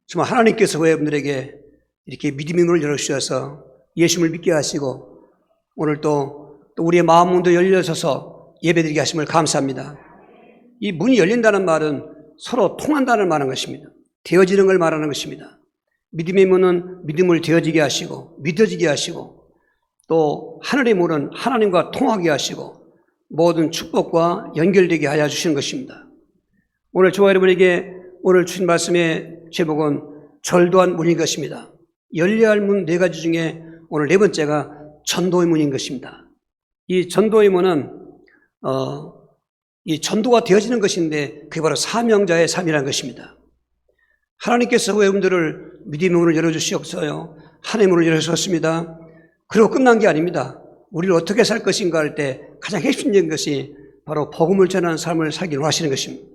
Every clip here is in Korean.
정말 하나님께서 여러분들에게 이렇게 믿음의 문을 열어주셔서 예수님을 믿게 하시고 오늘 또 우리의 마음 문도 열려서서 예배드리게 하심을 감사합니다. 이 문이 열린다는 말은 서로 통한다는 말인 것입니다. 되어지는 걸 말하는 것입니다. 믿음의 문은 믿음을 되어지게 하시고 믿어지게 하시고 또 하늘의 문은 하나님과 통하게 하시고 모든 축복과 연결되게 하여 주시는 것입니다. 오늘 저와 여러분에게 오늘 주신 말씀의 제목은 절도한 문인 것입니다. 열려야 할 문 4가지 중에 오늘 4번째가 전도의 문인 것입니다. 이 전도의 문은 이 전도가 되어지는 것인데 그게 바로 사명자의 삶이라는 것입니다. 하나님께서 여러분들을 믿음의 문을 열어주시옵소요. 하나님의 문을 열어주셨습니다. 그리고 끝난 게 아닙니다. 우리를 어떻게 살 것인가 할 때 가장 핵심적인 것이 바로 복음을 전하는 삶을 살기를 원하시는 것입니다.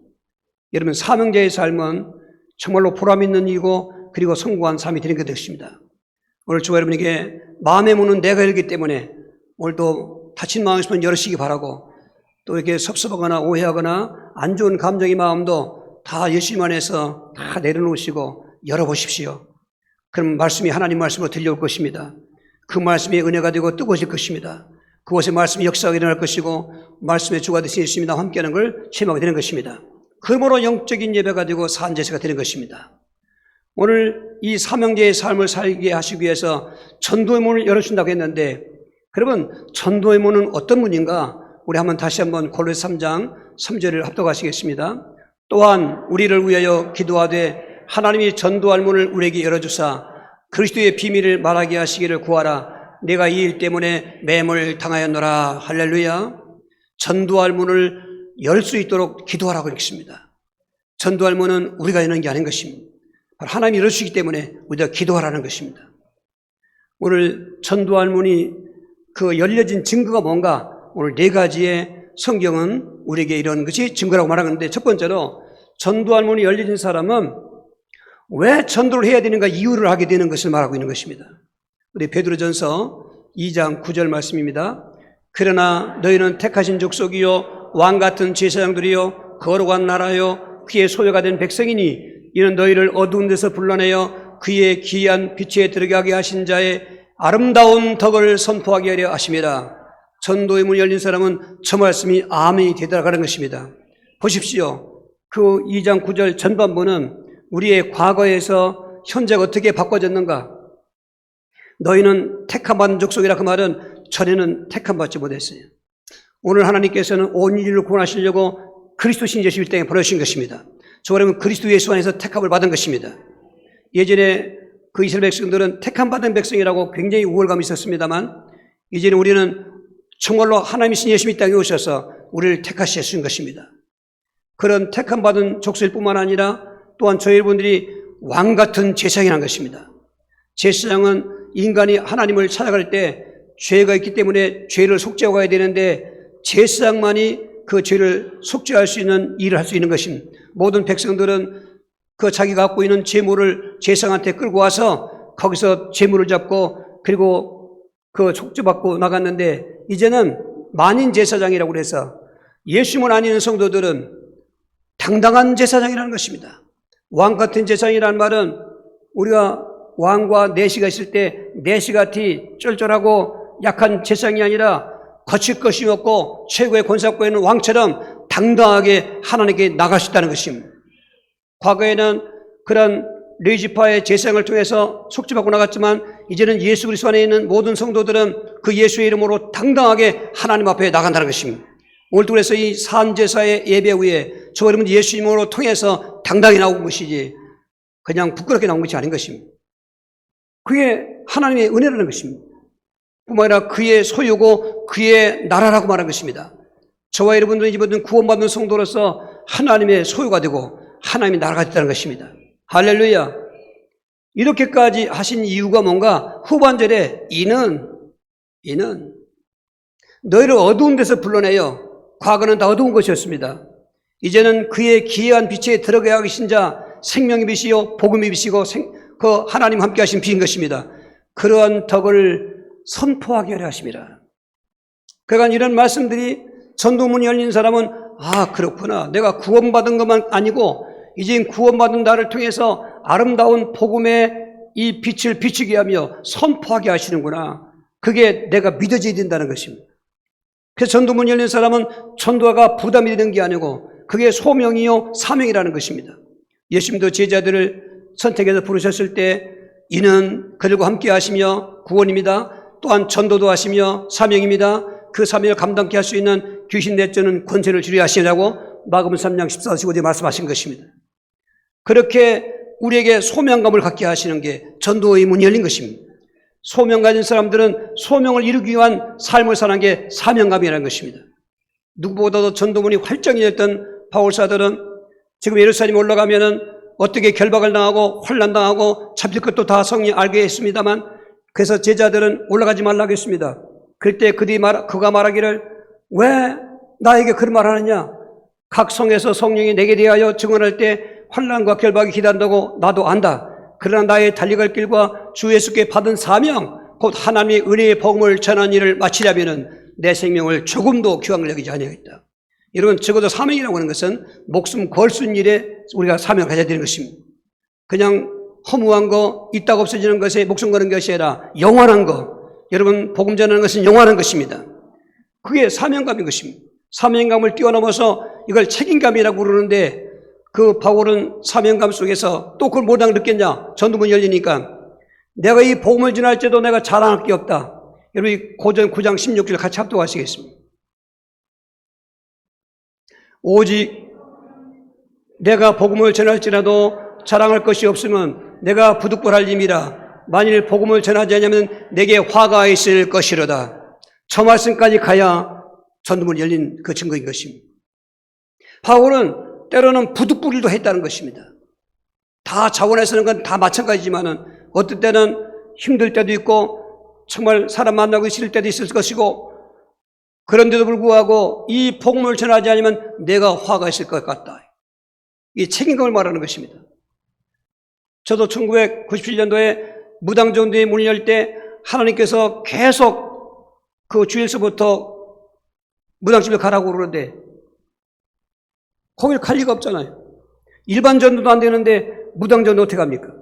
여러분, 사명자의 삶은 정말로 보람 있는 일이고 그리고 성공한 삶이 되는 것입니다. 오늘 저와 여러분에게 마음의 문은 내가 열기 때문에 오늘도 닫힌 마음이 있으면 열으시기 바라고 또 이렇게 섭섭하거나 오해하거나 안 좋은 감정의 마음도 다 예수님 안에서 다 내려놓으시고 열어보십시오. 그럼 말씀이 하나님 말씀으로 들려올 것입니다. 그 말씀이 은혜가 되고 뜨거워질 것입니다. 그곳에 말씀이 역사가 일어날 것이고 말씀의 주가 되신 예수님과 함께하는 걸 체험하게 되는 것입니다. 그러므로 영적인 예배가 되고 산제사가 되는 것입니다. 오늘 이 사명자의 삶을 살게 하시기 위해서 전도의 문을 열어준다고 했는데 그러면 전도의 문은 어떤 문인가? 우리 다시 한번 골로새 3장 3절을 합독하시겠습니다. 또한 우리를 위하여 기도하되 하나님이 전도할 문을 우리에게 열어주사 그리스도의 비밀을 말하게 하시기를 구하라. 내가 이 일 때문에 매물 당하였노라. 할렐루야. 전도할 문을 열 수 있도록 기도하라고 읽습니다. 전도할 문은 우리가 여는 게 아닌 것입니다. 하나님이 열어주시기 때문에 우리가 기도하라는 것입니다. 오늘 전도할 문이 그 열려진 증거가 뭔가? 오늘 4가지의 성경은 우리에게 이런 것이 증거라고 말하는데 첫 번째로 전도할 문이 열려진 사람은 왜 전도를 해야 되는가 이유를 하게 되는 것을 말하고 있는 것입니다. 우리 베드로전서 2장 9절 말씀입니다. 그러나 너희는 택하신 족속이요 왕같은 제사장들이요 거룩한 나라요 그의 소유가 된 백성이니 이는 너희를 어두운 데서 불러내어 그의 기이한 빛에 들어가게 하신 자의 아름다운 덕을 선포하게 하려 하심이라. 전도의 문이 열린 사람은 저 말씀이 아멘이 되더라가는 것입니다. 보십시오. 그 2장 9절 전반부는 우리의 과거에서 현재가 어떻게 바꿔졌는가? 너희는 택함받은 족속이라 그 말은 전에는 택함받지 못했어요. 오늘 하나님께서는 온 인류를 구원하시려고 그리스도 신 예수를 땅에 보내신 것입니다. 저 여러분 그리스도 예수 안에서 택함을 받은 것입니다. 예전에 그 이스라엘 백성들은 택함받은 백성이라고 굉장히 우월감이 있었습니다만 이제는 우리는 정말로 하나님이 신 예수님이 땅에 오셔서 우리를 택하신 것입니다. 그런 택함받은 족속일 뿐만 아니라 또한 저희 여러분들이 왕같은 제사장이라는 것입니다. 제사장은 인간이 하나님을 찾아갈 때 죄가 있기 때문에 죄를 속죄하고 가야 되는데 제사장만이 그 죄를 속죄할 수 있는 일을 할 수 있는 것입니다. 모든 백성들은 그 자기가 갖고 있는 재물을 제사장한테 끌고 와서 거기서 재물을 잡고 그리고 그 속죄받고 나갔는데 이제는 만인 제사장이라고 해서 예수님을 아니는 성도들은 당당한 제사장이라는 것입니다. 왕 같은 제사장이라는 말은 우리가 왕과 내시가 있을 때 내시같이 쫄쫄하고 약한 제사장이 아니라 거칠 것이 없고 최고의 권세 갖고 있는 왕처럼 당당하게 하나님께 나갈 수 있다는 것입니다. 과거에는 그런 레위지파의 제사장을 통해서 속죄받고 나갔지만 이제는 예수 그리스도 안에 있는 모든 성도들은 그 예수의 이름으로 당당하게 하나님 앞에 나간다는 것입니다. 오늘도 그래서 이 산제사의 예배 후에 저 여러분 예수 이름으로 통해서 당당히 나온 것이지 그냥 부끄럽게 나온 것이 아닌 것입니다. 그게 하나님의 은혜라는 것입니다. 뿐만 아니라 그의 소유고 그의 나라라고 말한 것입니다. 저와 여러분들은 이번 구원받는 성도로서 하나님의 소유가 되고 하나님의 나라가 됐다는 것입니다. 할렐루야. 이렇게까지 하신 이유가 뭔가? 후반절에 이는 너희를 어두운 데서 불러내요. 과거는 다 어두운 것이었습니다. 이제는 그의 기이한 빛에 들어가야 하신 자 생명의 빛이요 복음의 빛이고 그 하나님 함께 하신 빛인 것입니다. 그러한 덕을 선포하게 하려 하심이라. 그러니까 이런 말씀들이 전도문이 열린 사람은 아 그렇구나. 내가 구원받은 것만 아니고 이제 구원받은 나를 통해서 아름다운 복음의 이 빛을 비추게 하며 선포하게 하시는구나. 그게 내가 믿어져야 된다는 것입니다. 그래서 전도문 열린 사람은 전도가 부담이 되는 게 아니고 그게 소명이요 사명이라는 것입니다. 예수님도 제자들을 선택해서 부르셨을 때 이는 그들과 함께 하시며 구원입니다. 또한 전도도 하시며 사명입니다. 그 사명을 감당케 할 수 있는 귀신 내쫓는 권세를 주려 하시냐고 마가복음 3장 14, 15절에 말씀하신 것입니다. 그렇게 우리에게 소명감을 갖게 하시는 게 전도의 문이 열린 것입니다. 소명 가진 사람들은 소명을 이루기 위한 삶을 사는 게 사명감이라는 것입니다. 누구보다도 전도문이 활성이 됐던 바울사들은 지금 예루살렘에 올라가면은 어떻게 결박을 당하고 환난당하고 잡힐 것도 다 성이 알게 했습니다만 그래서 제자들은 올라가지 말라고 했습니다. 그때 그가 말하기를 왜 나에게 그런 말 하느냐? 각 성에서 성령이 내게 대하여 증언할 때 환난과 결박이 기다린다고 나도 안다. 그러나 나의 달려갈 길과 주 예수께 받은 사명 곧 하나님의 은혜의 복음을 전하는 일을 마치려면 내 생명을 조금도 귀한 여기지 아니하겠다. 여러분 적어도 사명이라고 하는 것은 목숨 걸 수 있는 일에 우리가 사명을 가져야 되는 것입니다. 그냥 허무한 거 있다가 없어지는 것에 목숨 거는 것이 아니라 영원한 거. 여러분 복음 전하는 것은 영원한 것입니다. 그게 사명감인 것입니다. 사명감을 뛰어넘어서 이걸 책임감이라고 부르는데 그 바울은 사명감 속에서 또 그걸 뭐라고 느꼈냐? 전도문 열리니까 내가 이 복음을 전할 때도 내가 자랑할 게 없다. 여러분 고전 9장 16절 같이 합독하시겠습니다. 오직 내가 복음을 전할지라도 자랑할 것이 없으면 내가 부득불할 임이라. 만일 복음을 전하지 않으면 내게 화가 있을 것이로다. 저 말씀까지 가야 전도문이 열린 그 증거인 것입니다. 바울은 때로는 부득불일도 했다는 것입니다. 다 자원해서는 건 다 마찬가지지만은 어떤 때는 힘들 때도 있고 정말 사람 만나고 싫을 때도 있을 것이고 그런데도 불구하고 이 복음을 전하지 않으면 내가 화가 있을 것 같다. 이 책임감을 말하는 것입니다. 저도 1997년도에 무당전도회 문을 열 때 하나님께서 계속 그 주일서부터 무당집에 가라고 그러는데 거길 갈 리가 없잖아요. 일반 전도도 안 되는데 무당전도 어떻게 합니까?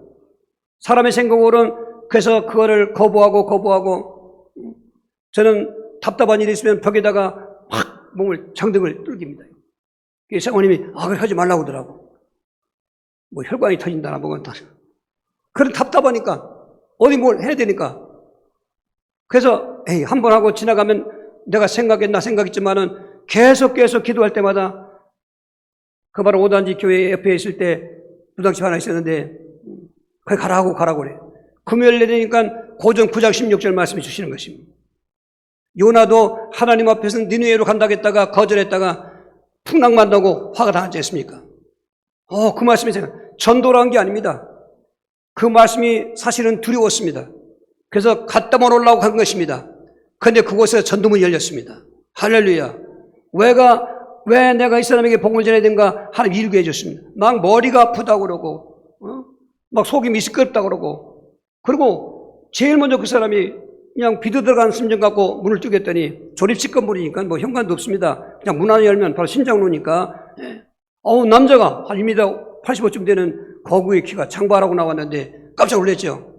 사람의 생각으로는 그래서 그거를 거부하고 저는 답답한 일이 있으면 벽에다가 막 몸을 장등을 뚫깁니다. 사모님이 그걸 하지 말라고 하더라고. 뭐 혈관이 터진다나 뭐건 다. 그런 답답하니까 어디 뭘 해야 되니까. 그래서 한 번 하고 지나가면 내가 생각했지만은 계속 기도할 때마다 그 바로 오단지 교회 옆에 있을 때 무당집 하나 있었는데 거기 가라고 그래. 금요일 내리니까 고전 9장 16절 말씀해 주시는 것입니다. 요나도 하나님 앞에서 니느웨로 간다고 했다가 거절했다가 풍랑만다고 화가 나지 않습니까? 그 말씀이 제가 전도라는 게 아닙니다. 그 말씀이 사실은 두려웠습니다. 그래서 갔다만 올라오고 한 것입니다. 그런데 그곳에 전도문이 열렸습니다. 할렐루야. 왜 내가 이 사람에게 복음을 전해야 되는가? 하나님 일구해 해줬습니다. 막 머리가 아프다고 그러고, 막 속이 미스끄럽다고 그러고, 그리고 제일 먼저 그 사람이 그냥 비도 들어간 심정 갖고 문을 뚫겠더니 조립식 건물이니까 뭐 현관도 없습니다. 그냥 문 하나 열면 바로 신장로니까, 남자가 한 1m 85쯤 되는 거구의 키가 장발하고 나왔는데 깜짝 놀랐죠.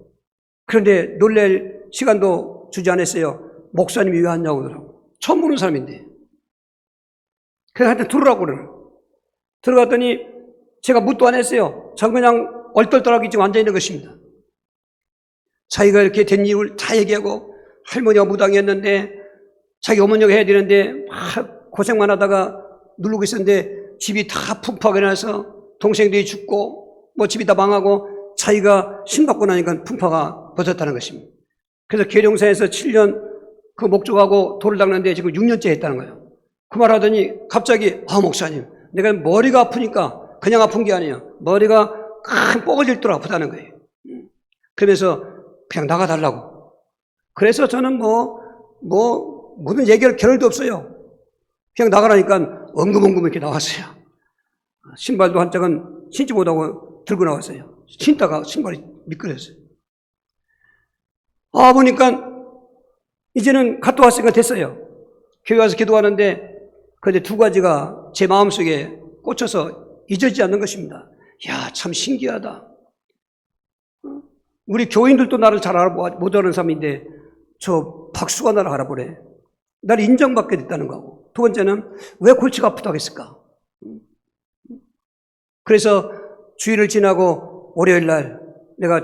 그런데 놀랄 시간도 주지 않았어요. 목사님이 왜 왔냐고 그러더라고. 처음 보는 사람인데. 그래서 하여튼 들어오라고 그래요. 들어갔더니 제가 묻도 안 했어요. 저 그냥 얼떨떨하게 지금 앉아있는 것입니다. 자기가 이렇게 된 이유를 다 얘기하고 할머니가 무당이었는데 자기 어머니가 해야 되는데 막 고생만 하다가 누르고 있었는데 집이 다 풍파가 나서 동생들이 죽고 뭐 집이 다 망하고 자기가 신받고 나니까 풍파가 벗었다는 것입니다. 그래서 계룡사에서 7년 그 목적하고 돌을 닦는데 지금 6년째 했다는 거예요. 그 말 하더니 갑자기 목사님 내가 머리가 아프니까 그냥 아픈 게 아니에요. 머리가 큰 뻐글질 대로 아프다는 거예요. 그러면서 그냥 나가달라고. 그래서 저는 무슨 얘기할 겨를도 없어요. 그냥 나가라니까 엉금엉금 이렇게 나왔어요. 신발도 한 짝은 신지 못하고 들고 나왔어요. 신다가 신발이 미끄러졌어요. 보니까 이제는 갔다 왔으니까 됐어요. 교회 와서 기도하는데 그런데 두 가지가 제 마음속에 꽂혀서 잊어지지 않는 것입니다. 야, 참 신기하다. 우리 교인들도 나를 잘 못 아는 사람인데 저 박수가 나를 알아보래. 나를 인정받게 됐다는 거고. 두 번째는 왜 골치가 아프다고 했을까? 그래서 주일을 지나고 월요일 날 내가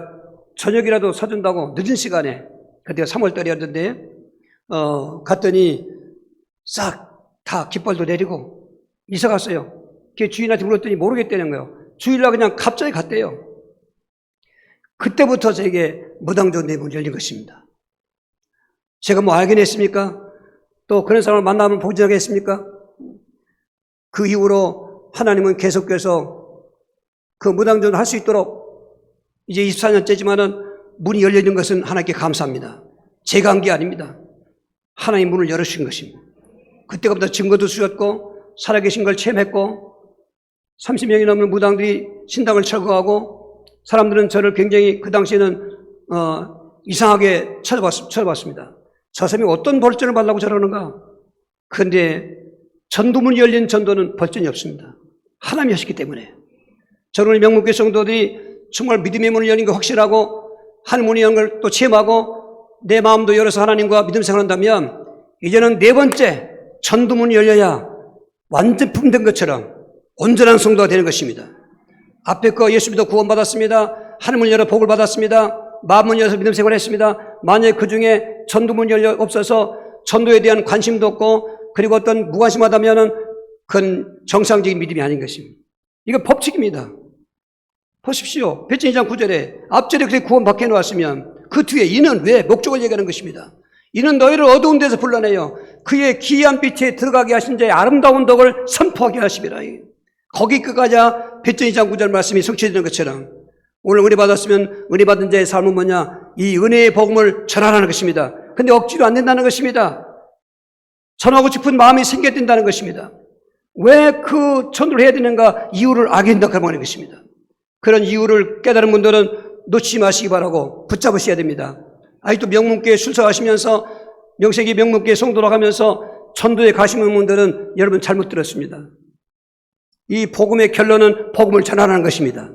저녁이라도 사준다고 늦은 시간에, 그때가 3월달이었는데 갔더니 싹 다 깃발도 내리고 이사 갔어요. 주인한테 물었더니 모르겠다는 거예요. 주일날 그냥 갑자기 갔대요. 그때부터 제게 무당전 내 문이 열린 것입니다. 제가 뭐 알긴 했습니까? 또 그런 사람을 만나면 복지하겠습니까? 그 이후로 하나님은 계속해서 그 무당전을 할 수 있도록 이제 24년째지만은 문이 열려있는 것은 하나님께 감사합니다. 제가 한 게 아닙니다. 하나님 문을 열어주신 것입니다. 그때부터 증거도 주셨고 살아계신 걸 체험했고 30명이 넘는 무당들이 신당을 철거하고 사람들은 저를 굉장히 그 당시에는 이상하게 쳐다봤습니다. 저 사람이 어떤 벌전을 받으려고 저러는가? 그런데 전도문이 열린 전도는 벌전이 없습니다. 하나님이 하셨기 때문에. 저는 명목교회 성도들이 정말 믿음의 문을 여는 거 확실하고 하늘 문이 여는 걸 또 체험하고 내 마음도 열어서 하나님과 믿음 생활한다면 이제는 네 번째 전도문이 열려야 완전 품된 것처럼 온전한 성도가 되는 것입니다. 앞에 거 예수 믿어 구원받았습니다. 하늘 열어 복을 받았습니다. 마음문 열어서 믿음 생활을 했습니다. 만약에 그 중에 전도문 열려 없어서 전도에 대한 관심도 없고 그리고 어떤 무관심하다면은 그건 정상적인 믿음이 아닌 것입니다. 이거 법칙입니다. 보십시오. 베드로 2장 9절에 앞절에 그렇게 구원받게 해놓았으면 그 뒤에 이는 왜 목적을 얘기하는 것입니다. 이는 너희를 어두운 데서 불러내요 그의 기이한 빛에 들어가게 하신 자의 아름다운 덕을 선포하게 하시리라. 거기 끝까지 베드로 2장 9절 말씀이 성취되는 것처럼 오늘 은혜 받았으면 은혜 받은 자의 삶은 뭐냐? 이 은혜의 복음을 전하라는 것입니다. 근데 억지로 안 된다는 것입니다. 전하고 싶은 마음이 생겨야 된다는 것입니다. 왜 그 전도를 해야 되는가? 이유를 알게 된다고 하는 것입니다. 그런 이유를 깨달은 분들은 놓치지 마시기 바라고 붙잡으셔야 됩니다. 아직도 명문교회 출석하시면서 명색이 명문교회 성도로 가면서 전도에 가시는 분들은 여러분 잘못 들었습니다. 이 복음의 결론은 복음을 전하라는 것입니다.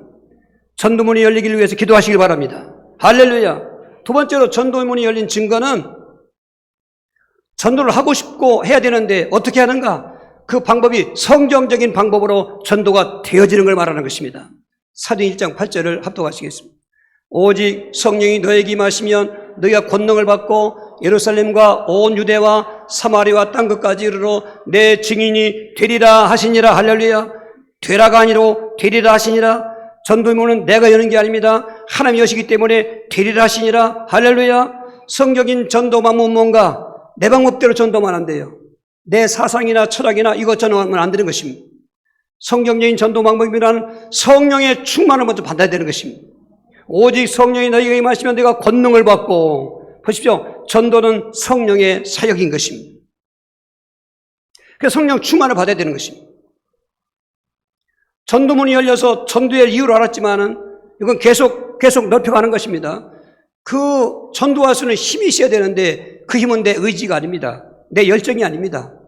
전도문이 열리기를 위해서 기도하시길 바랍니다. 할렐루야. 두 번째로 전도문이 열린 증거는 전도를 하고 싶고 해야 되는데 어떻게 하는가? 그 방법이 성경적인 방법으로 전도가 되어지는 걸 말하는 것입니다. 사도행 1장 8절을 합독하시겠습니다. 오직 성령이 너에게 임하시면 너희가 권능을 받고 예루살렘과 온 유대와 사마리아와 땅끝까지 이르러 내 증인이 되리라 하시니라. 할렐루야. 되라가 아니로 되리라 하시니라. 전도문은 내가 여는 게 아닙니다. 하나님이 여시기 때문에 되리라 하시니라. 할렐루야. 성경인 전도만은 뭔가 내 방법대로 전도만 안 돼요. 내 사상이나 철학이나 이것 전하면 안 되는 것입니다. 성경적인 전도 방법이란 성령의 충만을 먼저 받아야 되는 것입니다. 오직 성령이 너희가 임하시면 내가 권능을 받고, 보십시오. 전도는 성령의 사역인 것입니다. 그래서 성령 충만을 받아야 되는 것입니다. 전도문이 열려서 전도의 이유를 알았지만은 이건 계속 넓혀가는 것입니다. 그 전도할 수는 힘이 있어야 되는데 그 힘은 내 의지가 아닙니다. 내 열정이 아닙니다.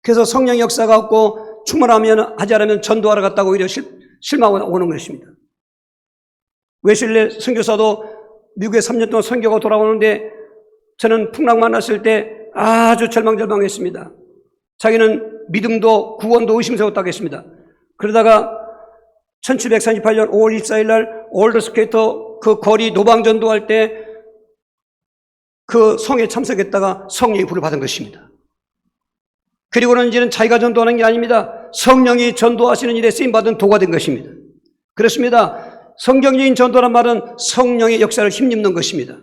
그래서 성령 역사가 없고 충만하면 하지 않으면 전도하러 갔다고 오히려 실망하고 오는 것입니다. 웨슬리 선교사도 미국에 3년 동안 선교가 돌아오는데 저는 풍랑 만났을 때 아주 절망했습니다. 자기는 믿음도 구원도 의심스러웠다고 했습니다. 그러다가 1738년 5월 24일 날 올드스케이터 그 거리 노방전도할 때 그 성에 참석했다가 성령의 불을 받은 것입니다. 그리고는 이제는 자기가 전도하는 게 아닙니다. 성령이 전도하시는 일에 쓰임받은 도가 된 것입니다. 그렇습니다. 성경적인 전도란 말은 성령의 역사를 힘입는 것입니다.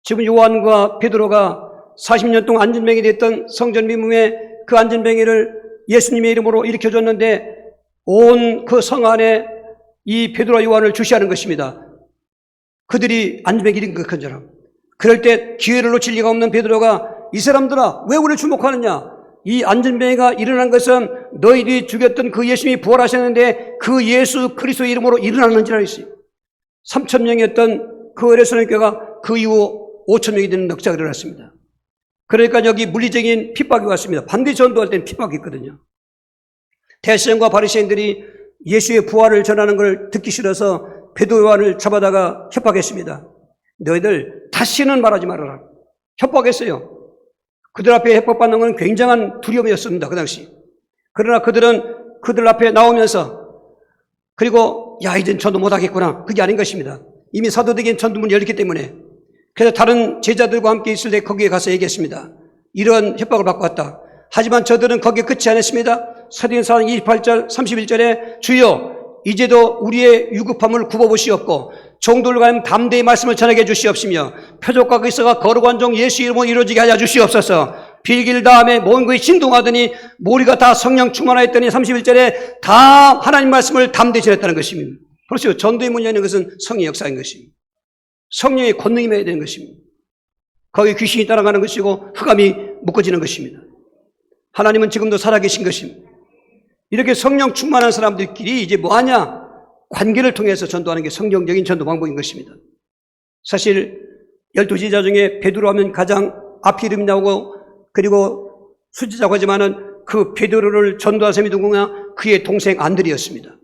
지금 요한과 베드로가 40년 동안 안전병이 됐던 성전 미문에 그 안전병이를 예수님의 이름으로 일으켜줬는데 온 그 성 안에 이 베드로와 요한을 주시하는 것입니다. 그들이 안전병이 일으킨 것처럼. 그럴 때 기회를 놓칠 리가 없는 베드로가 이 사람들아 왜 우리를 주목하느냐? 이 안전병이가 일어난 것은 너희들이 죽였던 그 예수님이 부활하셨는데 그 예수 그리스도의 이름으로 일어났는지라 했어요. 3,000명이었던 그 어레스는 교회가 그 이후 5,000명이 되는 넉자가 일어났습니다. 그러니까 여기 물리적인 핍박이 왔습니다. 반드시 전도할 때는 핍박이 있거든요. 대세형과 바리새인들이 예수의 부활을 전하는 걸 듣기 싫어서 베드로 요한을 잡아다가 협박했습니다. 너희들 다시는 말하지 말아라. 협박했어요. 그들 앞에 협박받는 건 굉장한 두려움이었습니다. 그 당시. 그러나 그들은 그들 앞에 나오면서 그리고 야 이젠 전도 못하겠구나. 그게 아닌 것입니다. 이미 사도들에겐 전도문이 열렸기 때문에. 그래서 다른 제자들과 함께 있을 때 거기에 가서 얘기했습니다. 이런 협박을 받고 왔다. 하지만 저들은 거기에 끝이 아니었습니다. 사도행전 28절 31절에 주여 이제도 우리의 유급함을 굽어보시옵고 종들과 담대히 말씀을 전하게 해주시옵시며 표적과 기사가 거룩한 종 예수 이름으로 이루어지게 하여 주시옵소서. 빌길 다음에 모든 것이 진동하더니 모리가 다 성령 충만하였더니 31절에 다 하나님 말씀을 담대히 전했다는 것입니다. 그렇죠. 전도의 문이 있는 것은 성의 역사인 것입니다. 성령의 권능이 임해야 되는 것입니다. 거기 귀신이 따라가는 것이고 흑암이 묶어지는 것입니다. 하나님은 지금도 살아계신 것입니다. 이렇게 성령 충만한 사람들끼리 이제 뭐하냐? 관계를 통해서 전도하는 게 성경적인 전도 방법인 것입니다. 사실 12제자 중에 베드로 하면 가장 앞 이름이 나오고 그리고 수지자고 하지만은 그 베드로를 전도한 사람이 누구냐? 그의 동생 안드레였습니다.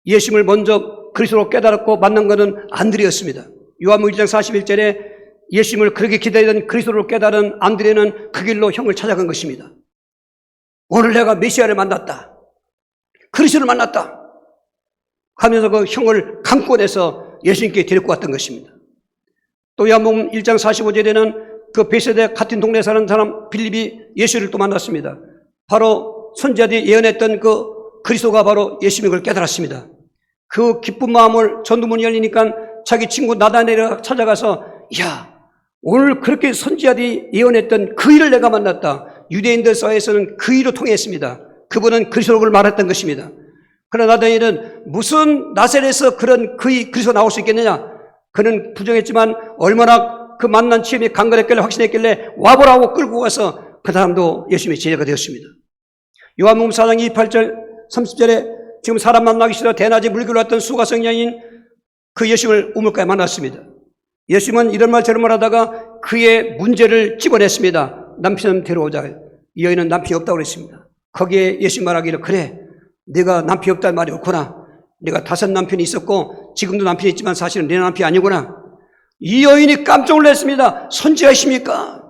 예수님을 먼저 그리스도로 깨달았고 만난 것은 안드레였습니다. 요한복음 1장 41절에 예수님을 그렇게 기다리던 그리스도를 깨달은 안드레는 그 길로 형을 찾아간 것입니다. 오늘 내가 메시아를 만났다. 그리스도를 만났다. 하면서 그 형을 강권해서 예수님께 데리고 왔던 것입니다. 또 요한복음 1장 45절에는 그 베세다 같은 동네에 사는 사람 빌립이 예수를 또 만났습니다. 바로 선지자들이 예언했던 그 그리스도가 바로 예수님인 걸 깨달았습니다. 그 기쁜 마음을 전도문이 열리니까 자기 친구 나다나엘을 찾아가서 야 오늘 그렇게 선지자들이 예언했던 그 일을 내가 만났다. 유대인들 사이에서는 그 일로 통했습니다. 그분은 그리스도를 말했던 것입니다. 그러나 나다나엘은 무슨 나사렛에서 그런 그리스도 나올 수 있겠느냐? 그는 부정했지만 얼마나 그 만난 취임이 강건했길래 확신했길래 와보라고 끌고 가서 그 사람도 예수님의 제자가 되었습니다. 요한복음 4장 28절 30절에 지금 사람 만나기 싫어 대낮에 물길로 왔던 수가성녀인 그 예수님을 우물가에 만났습니다. 예수님은 이런 말 저런 말 하다가 그의 문제를 집어냈습니다. 남편 데려오자. 이 여인은 남편이 없다고 그랬습니다. 거기에 예수님 말하기를 그래 네가 남편이 없다는 말이 옳구나. 네가 5 남편이 있었고 지금도 남편이 있지만 사실은 내 남편이 아니구나. 이 여인이 깜짝 놀랐습니다. 선지자이십니까?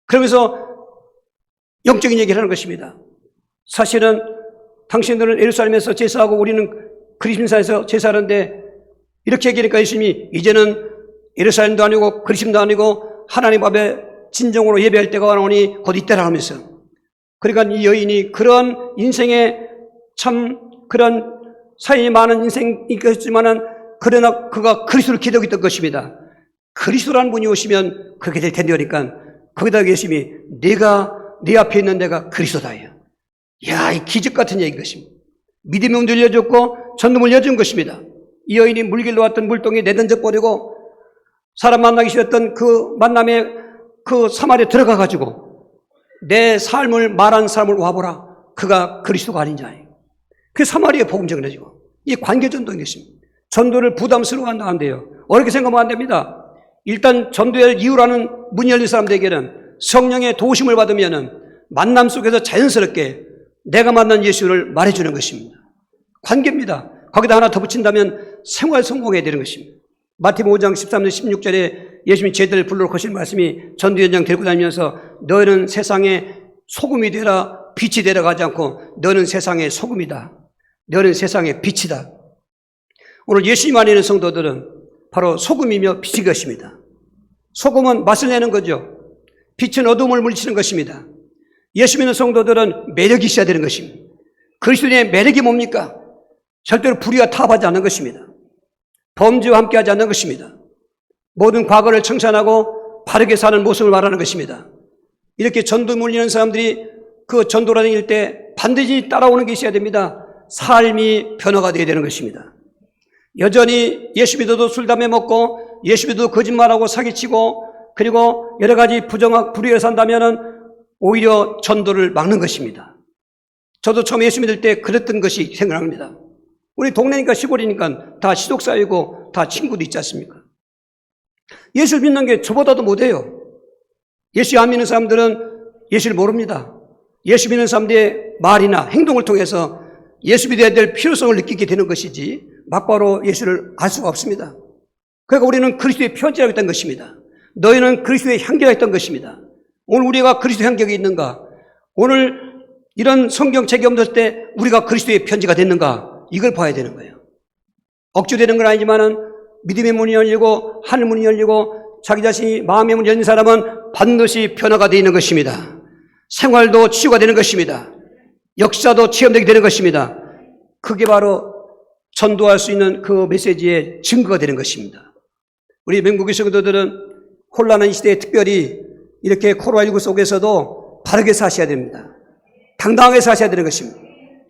그러면서 영적인 얘기를 하는 것입니다. 사실은 당신들은 예루살렘에서 제사하고 우리는 그리심산에서 제사하는데 이렇게 얘기하니까 예수님이 이제는 예루살렘도 아니고 그리심도 아니고 하나님 앞에 진정으로 예배할 때가 오니 곧 이때라 하면서 그러니까 이 여인이 그런 인생에 참 그런 사연이 많은 인생이겠지만은 그러나 그가 그리스도를 기다리고 있던 것입니다. 그리스도라는 분이 오시면 그렇게 될 텐데 그러니까 거기다 예수님이 네가 네 앞에 있는 내가 그리스도다예요. 야, 이 기적 같은 얘기인 것입니다. 믿음의 문을 열려줬고 전도문을 열어준 것입니다. 이 여인이 물길로 왔던 물동에 내던져 버리고 사람 만나기 싫었던 그 만남에 그 사마리에 들어가 가지고 내 삶을 말한 사람을 와보라. 그가 그리스도가 아닌 자예요. 그 사마리에 복음 전해지고 이 관계 전도인 것입니다. 전도를 부담스러워한다 안 돼요. 어렵게 생각하면 안 됩니다. 일단 전도할 이유라는 문이 열린 사람들에게는 성령의 도우심을 받으면은 만남 속에서 자연스럽게 내가 만난 예수를 말해주는 것입니다. 관계입니다. 거기다 하나 더 붙인다면 생활 성공해야 되는 것입니다. 마태복음 5장 13절 16절에 예수님이 제자들을 불러놓고 하신 말씀이 전도 현장 데리고 다니면서 너희는 세상의 소금이 되라 빛이 되라 가지 않고 너는 세상의 소금이다. 너는 세상의 빛이다. 오늘 예수님 안에 있는 성도들은 바로 소금이며 빛인 것입니다. 소금은 맛을 내는 거죠. 빛은 어둠을 물리치는 것입니다. 예수 믿는 성도들은 매력이 있어야 되는 것입니다. 그리스도인의 매력이 뭡니까? 절대로 불의와 타협하지 않는 것입니다. 범죄와 함께하지 않는 것입니다. 모든 과거를 청산하고 바르게 사는 모습을 말하는 것입니다. 이렇게 전도 물리는 사람들이 그 전도를 다닐 때 반드시 따라오는 게 있어야 됩니다. 삶이 변화가 되어야 되는 것입니다. 여전히 예수 믿어도 술, 담배 먹고 예수 믿어도 거짓말하고 사기치고 그리고 여러 가지 불의를 산다면은 오히려 전도를 막는 것입니다. 저도 처음 예수 믿을 때 그랬던 것이 생각납니다. 우리 동네니까 시골이니까 다 시독사이고 다 친구도 있지 않습니까? 예수를 믿는 게 저보다도 못해요. 예수 안 믿는 사람들은 예수를 모릅니다. 예수 믿는 사람들의 말이나 행동을 통해서 예수 믿어야 될 필요성을 느끼게 되는 것이지 막바로 예수를 알 수가 없습니다. 그러니까 우리는 그리스도의 편지라고 했던 것입니다. 너희는 그리스도의 향기가 있던 것입니다. 오늘 우리가 그리스도 향기가 있는가? 오늘 이런 성경 책이 없을 때 우리가 그리스도의 편지가 됐는가? 이걸 봐야 되는 거예요. 억지되는 건 아니지만은 믿음의 문이 열리고 하늘 문이 열리고 자기 자신이 마음의 문이 열린 사람은 반드시 변화가 되어 있는 것입니다. 생활도 치유가 되는 것입니다. 역사도 체험되게 되는 것입니다. 그게 바로 전도할 수 있는 그 메시지의 증거가 되는 것입니다. 우리 명국의 성도들은 혼란한 시대에 특별히 이렇게 코로나19 속에서도 바르게 사셔야 됩니다. 당당하게 사셔야 되는 것입니다.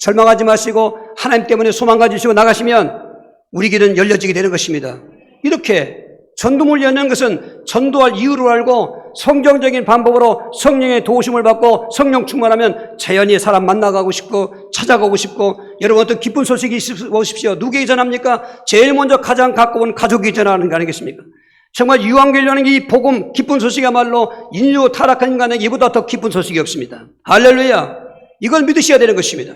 절망하지 마시고 하나님 때문에 소망 가지시고 나가시면 우리 길은 열려지게 되는 것입니다. 이렇게 전도문을 여는 것은 전도할 이유를 알고 성경적인 방법으로 성령의 도우심을 받고 성령 충만하면 자연히 사람 만나가고 싶고 찾아가고 싶고, 여러분 어떤 기쁜 소식이 있으십시오. 누구에게 전합니까? 제일 먼저 가장 가까운 가족에게 전하는 거 아니겠습니까? 정말 유한결론은 이 복음 기쁜 소식이야말로 인류 타락한 인간에게 이보다 더 기쁜 소식이 없습니다. 할렐루야. 이걸 믿으셔야 되는 것입니다.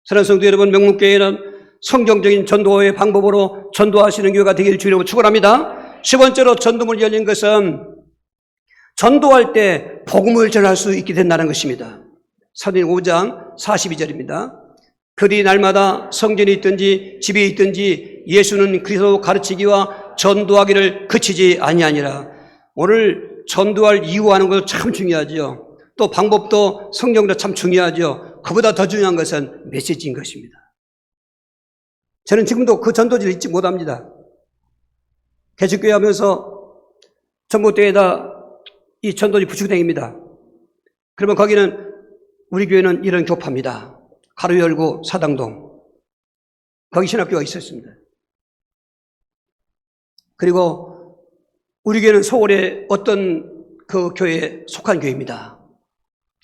사랑하는 성도 여러분, 명문교회는 성경적인 전도의 방법으로 전도하시는 교회가 되기를 주님으로 축원합니다. 10번째로 전도문이 열린 것은 전도할 때 복음을 전할 수 있게 된다는 것입니다. 사도행 5장 42절입니다. 그들이 날마다 성전에 있든지 집에 있든지 예수는 그리스도 가르치기와 전도하기를 그치지 아니하니라. 오늘 전도할 이유하는 것 참 중요하죠. 또 방법도 성경도 참 중요하죠. 그보다 더 중요한 것은 메시지인 것입니다. 저는 지금도 그 전도지를 잊지 못합니다. 개척교회 하면서 전봇대에다 이 전도지 붙이고 다닙니다. 그러면 거기는 우리 교회는 이런 교파입니다. 가로 열고 사당동. 거기 신학교가 있었습니다. 그리고 우리 교회는 서울의 어떤 그 교회에 속한 교회입니다.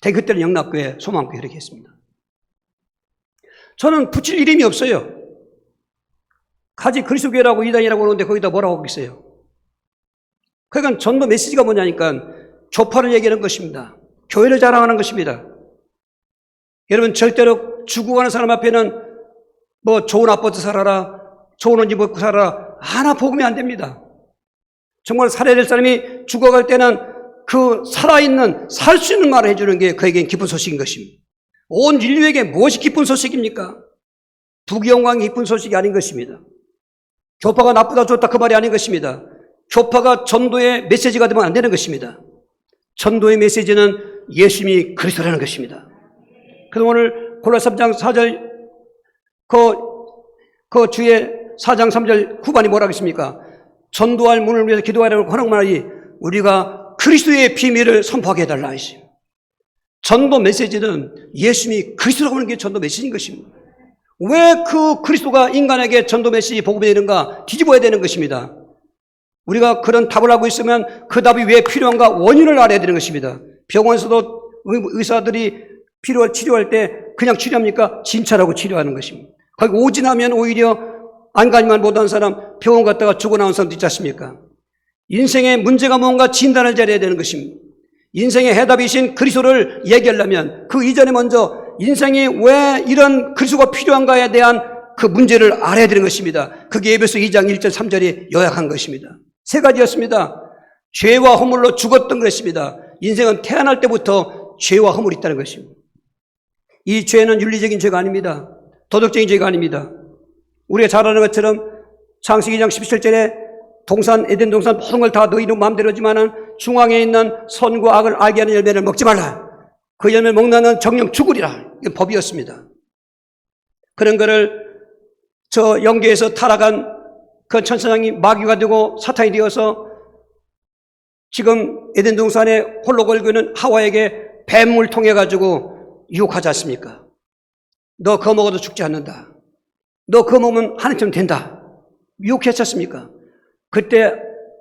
그때는 영락교회, 소망교회 이렇게 했습니다. 저는 붙일 이름이 없어요. 가지 그리스도교회라고 이단이라고 하는데 거기다 뭐라고 하겠어요? 그러니까 전도 메시지가 뭐냐니까 교파를 얘기하는 것입니다. 교회를 자랑하는 것입니다. 여러분 절대로 죽어가는 사람 앞에는 뭐 좋은 아파트 살아라, 좋은 옷 입고 살아라 하나 복음이 안 됩니다. 정말 살아야 될 사람이 죽어갈 때는 그 살아있는 살 수 있는 말을 해주는 게 그에겐 기쁜 소식인 것입니다. 온 인류에게 무엇이 기쁜 소식입니까? 부귀영광이 기쁜 소식이 아닌 것입니다. 교파가 나쁘다 좋다 그 말이 아닌 것입니다. 교파가 전도의 메시지가 되면 안 되는 것입니다. 전도의 메시지는 예수님이 그리스도라는 것입니다. 그래서 오늘 골로새 3장 4절 그 주의 4장 3절 후반이 뭐라고 했습니까? 전도할 문을 위해서 기도하라고 하는 말이 우리가 그리스도의 비밀을 선포하게 해달라 하시오. 전도 메시지는 예수님이 그리스도라고 하는 게 전도 메시지인 것입니다. 왜 그 그리스도가 인간에게 전도 메시지 복음이 되는가 뒤집어야 되는 것입니다. 우리가 그런 답을 하고 있으면 그 답이 왜 필요한가 원인을 알아야 되는 것입니다. 병원에서도 의사들이 치료할 때 그냥 치료합니까? 진찰하고 치료하는 것입니다. 거기 오진하면 오히려 안간힘만 못한 사람 병원 갔다가 죽어 나온 사람도 있지 않습니까? 인생의 문제가 뭔가 진단을 잘해야 되는 것입니다. 인생의 해답이신 그리스도를 얘기하려면 그 이전에 먼저 인생이 왜 이런 그리스도가 필요한가에 대한 그 문제를 알아야 되는 것입니다. 그게 에베소 2장 1절 3절이 요약한 것입니다. 세 가지였습니다. 죄와 허물로 죽었던 것입니다. 인생은 태어날 때부터 죄와 허물이 있다는 것입니다. 이 죄는 윤리적인 죄가 아닙니다. 도덕적인 죄가 아닙니다. 우리가 잘 아는 것처럼 창세기 2장 17절에 에덴 동산 모든 걸 다 너희 마음대로지만은 중앙에 있는 선과 악을 알게 하는 열매를 먹지 말라. 그 열매를 먹는 정령 죽으리라. 이게 법이었습니다. 그런 거를 저 영계에서 타락한 그 천사장이 마귀가 되고 사탄이 되어서 지금 에덴 동산에 홀로 걸고 있는 하와에게 뱀을 통해 가지고 유혹하지 않습니까? 너 그거 먹어도 죽지 않는다. 너 그거 먹으면 하나님처럼 된다. 유혹했지 않습니까? 그때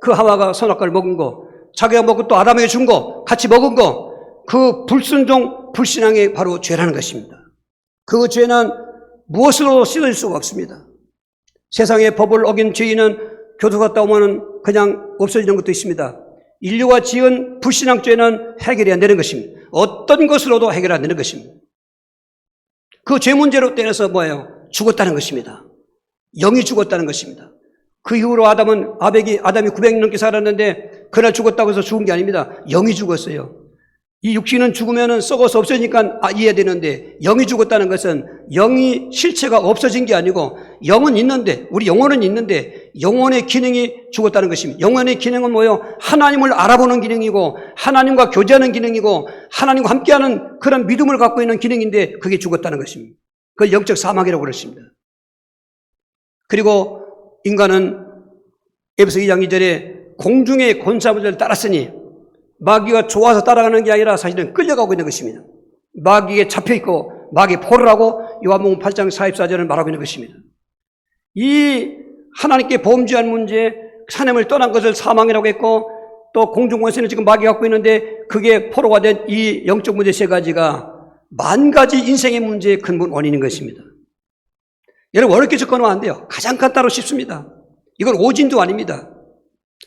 그 하와가 선악과를 먹은 거, 자기가 먹고 또 아담에게 준 거, 같이 먹은 거, 그 불순종, 불신앙이 바로 죄라는 것입니다. 그 죄는 무엇으로 씻어질 수가 없습니다. 세상의 법을 어긴 죄인은 교도 갔다 오면 그냥 없어지는 것도 있습니다. 인류가 지은 불신앙 죄는 해결이 안 되는 것입니다. 어떤 것으로도 해결 안 되는 것입니다. 그 죄 문제로 떼어서 뭐예요? 죽었다는 것입니다. 영이 죽었다는 것입니다. 그 이후로 아담이 900년 넘게 살았는데 그날 죽었다고 해서 죽은 게 아닙니다. 영이 죽었어요. 이 육신은 죽으면 썩어서 없어지니까 이해되는데, 영이 죽었다는 것은 영이 실체가 없어진 게 아니고 영은 있는데, 우리 영혼은 있는데 영혼의 기능이 죽었다는 것입니다. 영혼의 기능은 뭐예요? 하나님을 알아보는 기능이고 하나님과 교제하는 기능이고 하나님과 함께하는 그런 믿음을 갖고 있는 기능인데 그게 죽었다는 것입니다. 그걸 영적 사망이라고 그랬습니다. 그리고 인간은 에베소 2장 2절에 공중의 권사들을 따랐으니, 마귀가 좋아서 따라가는 게 아니라 사실은 끌려가고 있는 것입니다. 마귀에 잡혀있고 마귀 포를 하고 요한복음 8장 44절을 말하고 있는 것입니다. 이 하나님께 범죄한 문제, 하나님을 떠난 것을 사망이라고 했고, 또 공중권세는 지금 마귀가 갖고 있는데 그게 포로가 된 이 영적 문제 세 가지가 만 가지 인생의 문제의 근본 원인인 것입니다. 여러분, 어렵게 접근하면 안 돼요. 가장 간단하고 쉽습니다. 이건 오진도 아닙니다.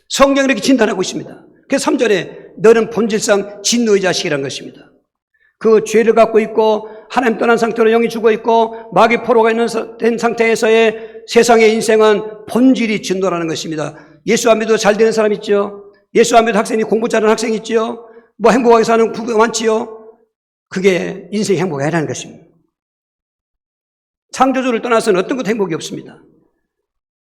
성경이 이렇게 진단하고 있습니다. 그래서 3절에 너는 본질상 진노의 자식이라는 것입니다. 그 죄를 갖고 있고 하나님 떠난 상태로 영이 죽어있고 마귀 포로가 된 상태에서의 세상의 인생은 본질이 진노라는 것입니다. 예수 안 믿어도 잘 되는 사람 있죠. 예수 안 믿어도 학생이 공부 잘하는 학생 있죠. 뭐 행복하게 사는 부부가 많지요. 그게 인생의 행복이 아니라는 것입니다. 창조주를 떠나서는 어떤 것도 행복이 없습니다.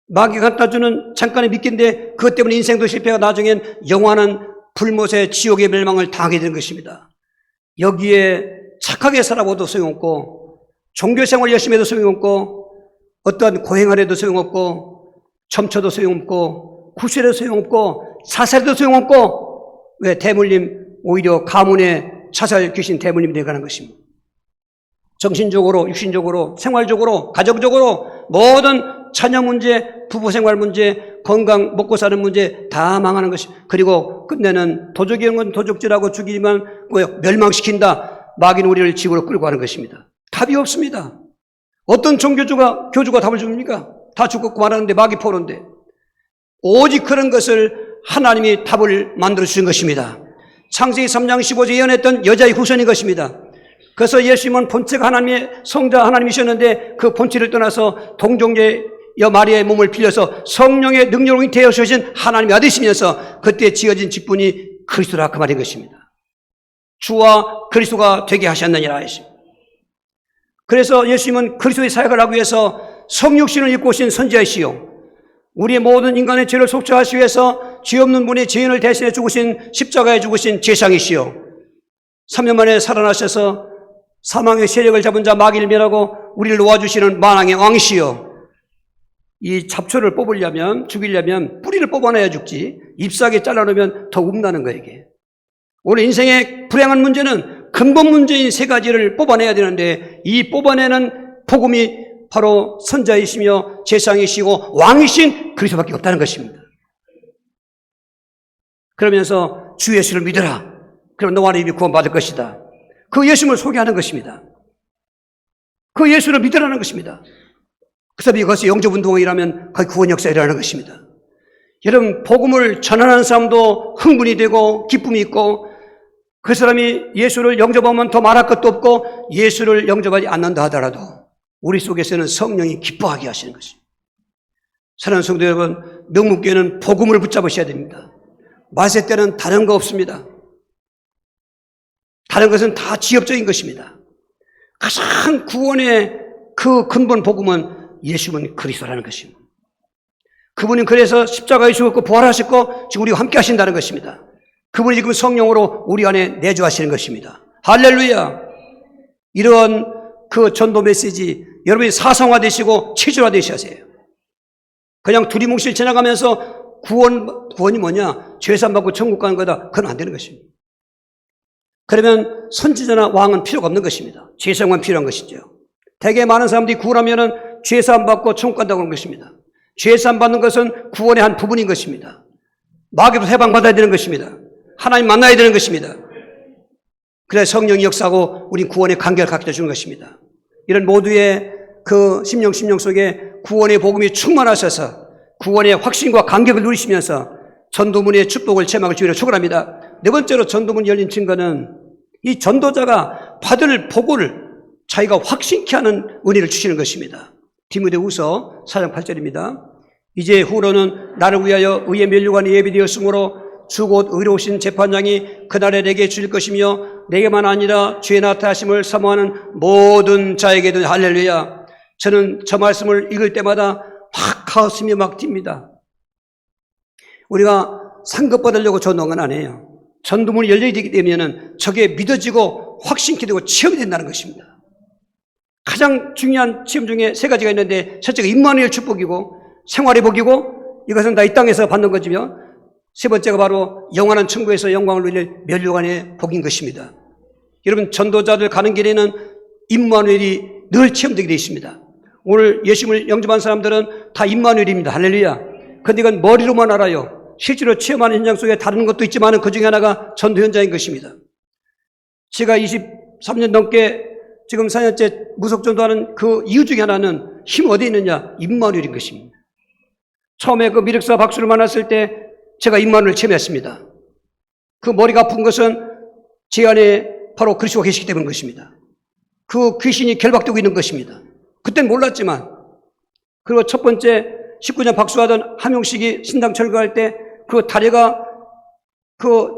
마귀가 갖다 주는 잠깐의 믿기인데 그것 때문에 인생도 실패가 나중엔 영원한 불못의 지옥의 멸망을 당하게 되는 것입니다. 여기에 착하게 살아봐도 소용없고, 종교생활 열심히 해도 소용없고, 어떤 고행을 해도 소용없고, 점쳐도 소용없고, 구실해도 소용없고, 사살해도 소용없고, 왜 대물림, 오히려 가문의 자살 귀신 대물림이 되어가는 것입니다. 정신적으로, 육신적으로, 생활적으로, 가정적으로 모든 자녀 문제, 부부 생활 문제, 건강, 먹고 사는 문제 다 망하는 것입니다. 그리고 끝내는 도적이는 건 도적질하고 죽이지만 멸망시킨다. 마귀는 우리를 지구로 끌고 가는 것입니다. 답이 없습니다. 어떤 교주가 답을 줍니까? 다 죽었고 말하는데 마귀 포로인데. 오직 그런 것을 하나님이 답을 만들어 주신 것입니다. 창세기 3장 15절 예언했던 여자의 후손인 것입니다. 그래서 예수님은 본체가 하나님의 성자 하나님이셨는데 그 본체를 떠나서 동정녀 마리아의 몸을 빌려서 성령의 능력으로 잉태하신 하나님의 아들이시면서 그때 지어진 직분이 그리스도라, 그 말인 것입니다. 주와 그리스도가 되게 하셨느니라 했습니다. 그래서 예수님은 그리스도의 사역을 하기 위해서 성육신을 입고 오신 선지자이시요, 우리의 모든 인간의 죄를 속죄하시기 위해서 죄 없는 분이 죄인을 대신해 죽으신 십자가에 죽으신 제상이시요, 3년 만에 살아나셔서 사망의 세력을 잡은 자 마귀를 멸하고 우리를 놓아주시는 만왕의 왕이시요, 이 잡초를 뽑으려면, 죽이려면 뿌리를 뽑아내야 죽지 잎사귀 잘라놓으면 더 음나는 거예요. 이게 오늘 인생의 불행한 문제는 근본 문제인 세 가지를 뽑아내야 되는데, 이 뽑아내는 복음이 바로 선자이시며 제상이시고 왕이신 그리스도밖에 없다는 것입니다. 그러면서 주 예수를 믿어라. 그럼 너와 내 입이 구원받을 것이다. 그 예수님을 소개하는 것입니다. 그 예수를 믿으라는 것입니다. 그 사람이 거기서 영접운동이라면 거기 구원 역사가 일어나는 것입니다. 여러분, 복음을 전하는 사람도 흥분이 되고 기쁨이 있고, 그 사람이 예수를 영접하면 더 말할 것도 없고, 예수를 영접하지 않는다 하더라도 우리 속에서는 성령이 기뻐하게 하시는 것입니다. 사랑하는 성도 여러분, 명문교회는 복음을 붙잡으셔야 됩니다. 마세 때는 다른 거 없습니다. 다른 것은 다 지엽적인 것입니다. 가장 구원의 그 근본 복음은 예수는 그리스도라는 것입니다. 그분은 그래서 십자가에 죽었고 부활하셨고 지금 우리와 함께 하신다는 것입니다. 그분이 지금 성령으로 우리 안에 내주하시는 것입니다. 할렐루야. 이런 그 전도 메시지 여러분이 사성화되시고 체질화되셔야. 그냥 두리뭉실 지나가면서 구원이 뭐냐, 죄산 받고 천국 가는 거다, 그건 안 되는 것입니다. 그러면 선지자나 왕은 필요가 없는 것입니다. 죄성만 필요한 것이죠. 되게 많은 사람들이 구원하면은 죄산 받고 천국 간다고 하는 것입니다. 죄산 받는 것은 구원의 한 부분인 것입니다. 마귀도 해방받아야 되는 것입니다. 하나님 만나야 되는 것입니다. 그래야 성령이 역사하고 우린 구원의 간격을 갖게 해주는 것입니다. 이런 모두의 그 심령 속에 구원의 복음이 충만하셔서 구원의 확신과 간격을 누리시면서 전도문의 축복을 체험하길 주의로 축원합니다. 네 번째로 전도문 열린 증거는 이 전도자가 받을 복을 자기가 확신케 하는 은혜를 주시는 것입니다. 디모데후서 4장 8절입니다. 이제 후로는 나를 위하여 의의 면류관이 예비되었으므로 주 곧 의로우신 재판장이 그날에 내게 주실 것이며 내게만 아니라 주의 나타나심을 사모하는 모든 자에게도 할렐루야. 저는 저 말씀을 읽을 때마다 막 가슴이 막 뜁니다. 우리가 상급 받으려고 전도한 건 아니에요. 전도문이 열려지게 되면 저게 믿어지고 확신케 되고 체험이 된다는 것입니다. 가장 중요한 체험 중에 세 가지가 있는데, 첫째가 임마누엘 축복이고 생활의 복이고, 이것은 다 이 땅에서 받는 거지요. 세 번째가 바로 영원한 천국에서 영광을 누릴 면류관의 복인 것입니다. 여러분, 전도자들 가는 길에는 임마누엘이 늘 체험되게 되어 있습니다. 오늘 예수님을 영접한 사람들은 다 임마누엘입니다. 할렐루야. 그런데 이건 머리로만 알아요. 실제로 체험하는 현장 속에 다른 것도 있지만 그 중에 하나가 전도 현장인 것입니다. 제가 23년 넘게 지금 4년째 무속전도하는 그 이유 중에 하나는 힘 어디에 있느냐? 임마누엘인 것입니다. 처음에 그 미륵사 박수를 만났을 때 제가 임마누엘 체험했습니다. 그 머리가 아픈 것은 제 안에 바로 그리스도가 계시기 때문인 것입니다. 그 귀신이 결박되고 있는 것입니다. 그땐 몰랐지만. 그리고 첫 번째 19년 박수하던 함용식이 신당 철거할 때 그 다리가 그